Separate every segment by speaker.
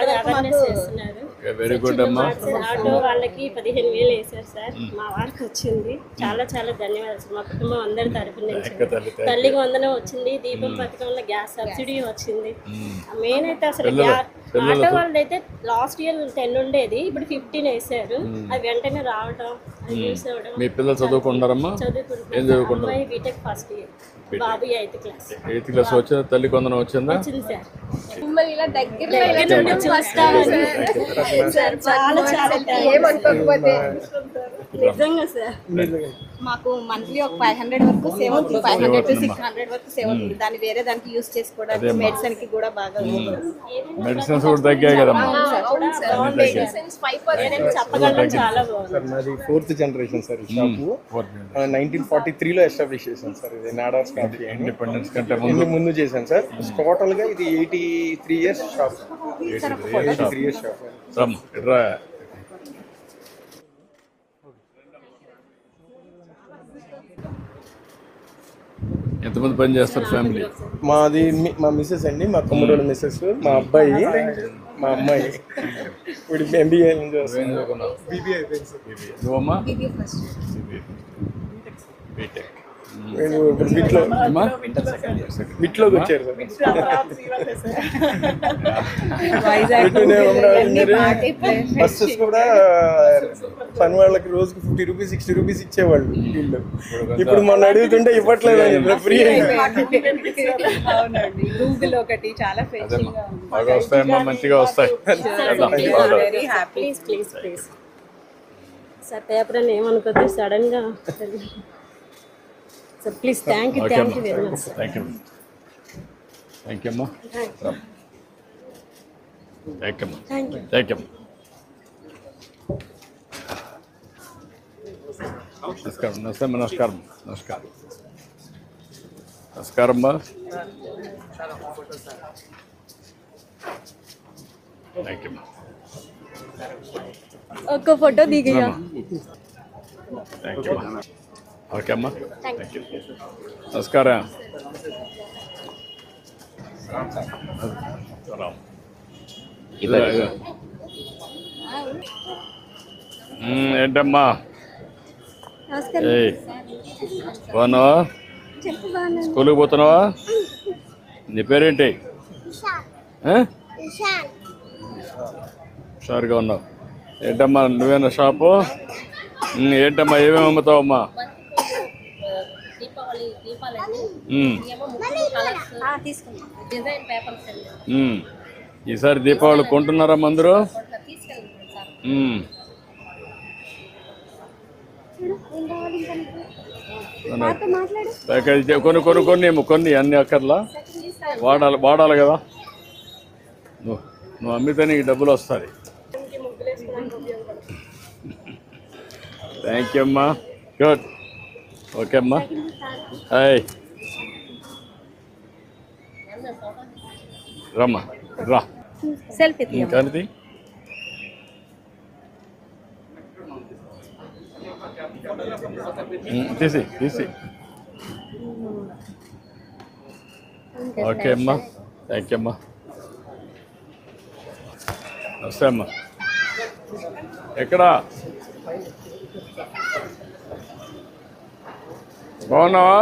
Speaker 1: బాగా అవేర్నెస్ చేస్తున్నారు.
Speaker 2: Very good అమ్మా.
Speaker 1: ఆటో వాళ్ళకి 15,000 వేశారు సార్. మా వారికి వచ్చింది. చాలా చాలా ధన్యవాదాలు సార్. మా కుటుంబం అందరి తరఫు నుంచి తల్లికి వందనం వచ్చింది, దీపం పథకంలో గ్యాస్ సబ్సిడీ వచ్చింది. మెయిన్ అయితే అసలు ఆటో వాళ్ళైతే లాస్ట్ ఇయర్ 10 ఉండేది, ఇప్పుడు 15 వేసారు. అది వెంటనే రావడం, అది యూస్ అవ్వడం.
Speaker 2: మీ పిల్లలు చదువుకుంటారమ్మా? ఏం చదువుకుంటారు?
Speaker 1: అమ్మాయి బీటెక్ ఫస్ట్ ఇయర్, బాబు 8th క్లాస్.
Speaker 2: 8th క్లాస్ వచ్చిందా? తల్లి కొందరం వచ్చిందా?
Speaker 1: వచ్చింది సార్.
Speaker 3: మిమ్మల్ని ఇలా దగ్గర
Speaker 1: నుండి చూస్తామని సార్ చాలా చాలా
Speaker 3: ఏమనుకోకపోతే
Speaker 1: నిజంగా సార్.
Speaker 3: మాకు మంత్లీ ఒక 500 వరకు సేవ్ అవుతుంది, 500 to 600 వరకు సేవ్ అవుతుంది. దాన్ని వేరే దానికి యూస్ చేసుకోవడానికి, మెడిసిన్ కి కూడా బాగా
Speaker 2: మెడిసిన్స్ కూడా తగ్గాయి కదమ్మా.
Speaker 1: చెప్పగలం చాలా బాగుంది
Speaker 4: సార్. మాది 4th జనరేషన్ సార్. ఈ షాపు 1943లో ఎస్టాబ్లిష్ చేశాను సార్. ఇది నాడార్స్ కాఫీ
Speaker 2: ఇండిపెండెన్స్ కంటే
Speaker 4: ముందు చేశాను సార్. టోటల్ గా ఇది 83 years షాప్. 83 years shop.
Speaker 2: ఎంతమంది పని చేస్తారు ఫ్యామిలీ?
Speaker 4: మాది మా మిస్సెస్ అండి, మా తమ్ముడు మిస్సెస్, మా అబ్బాయి, మా అమ్మాయి. ఇప్పుడు MBA
Speaker 2: నువ్వమ్మా?
Speaker 4: బీటెక్. ఇప్పుడు బిట్లోకి వచ్చారు సార్. బస్సెస్ కూడా పని వాళ్ళకి రోజుకి 50 రూపీస్ 60 రూపీస్ ఇచ్చేవాళ్ళు వీళ్ళు. ఇప్పుడు మొన్న అడుగుతుంటే ఇవ్వట్లేదు, ఫ్రీ.
Speaker 5: గూగుల్ ఒకటి చాలా
Speaker 2: బాగా వస్తాయమ్మా, మంచిగా వస్తాయి.
Speaker 1: సార్ పేపర్ అని ఏమనుకోద్దు, సడన్ గా sir. Please thank you very much.
Speaker 2: Thank you అమ్మా. Thank you. నమస్కారం. నమస్కారం. నమస్కారం అమ్మా. Thank you.
Speaker 1: ఒక్క ఫోటో దిగయ్యా.
Speaker 2: Thank you. ఓకే అమ్మా. Thank you. నమస్కారం. ఏంటమ్మా? బాగున్నావా? స్కూల్కి పోతున్నావా? నీ పేరేంటి? హుషారుగా ఉన్నావు. ఏంటమ్మా నువ్వేనా షాపు? ఏంటమ్మా ఏమేమి అమ్ముతావమ్మా? ఈసారి దీపావళి కొంటున్నారా అందరూ? ప్యాకేజ్ కొన్ని అన్ని అక్కర్లా వాడాలి కదా. నువ్వు అమ్మితే నీకు డబ్బులు వస్తాయి. థ్యాంక్ యూ అమ్మా. గుడ్. ఓకే అమ్మా. హాయ్ రమ్మా, రా. కానీ తీసి. ఓకే అమ్మా. థ్యాంక్ యూ అమ్మా. వస్తే అమ్మా. ఎక్కడా బాగున్నావా?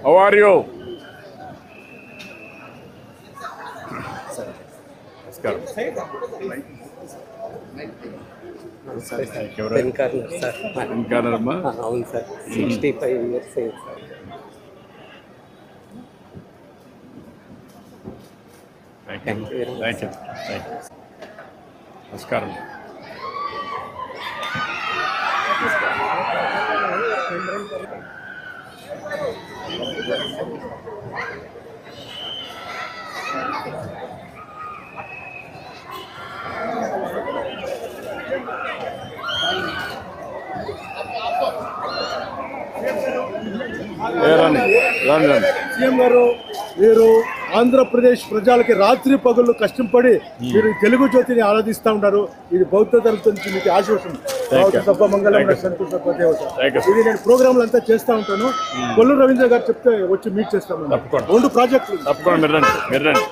Speaker 2: How are you? నమస్కారం. అమ్మా.
Speaker 6: అవును sir. 65 years sir.
Speaker 2: Thank you. నమస్కారం.
Speaker 7: సీఎం గారు, మీరు ఆంధ్రప్రదేశ్ ప్రజలకి రాత్రి పగళ్ళు కష్టపడి మీరు తెలుగు జ్యోతిని ఆరాధిస్తూ ఉంటారు. ఇది బౌద్ధ ధర్మం నుంచి మీకు ఆశీర్వచనం. మంగళం సంతోష దేవత. ఇది నేను ప్రోగ్రాంలు అంతా చేస్తూ ఉంటాను. కొల్లు రవీంద్ర గారు చెప్తే వచ్చి మీట్ చేస్తాము. 2 ప్రాజెక్టులు.
Speaker 2: తప్పకుండా మీరు రండి.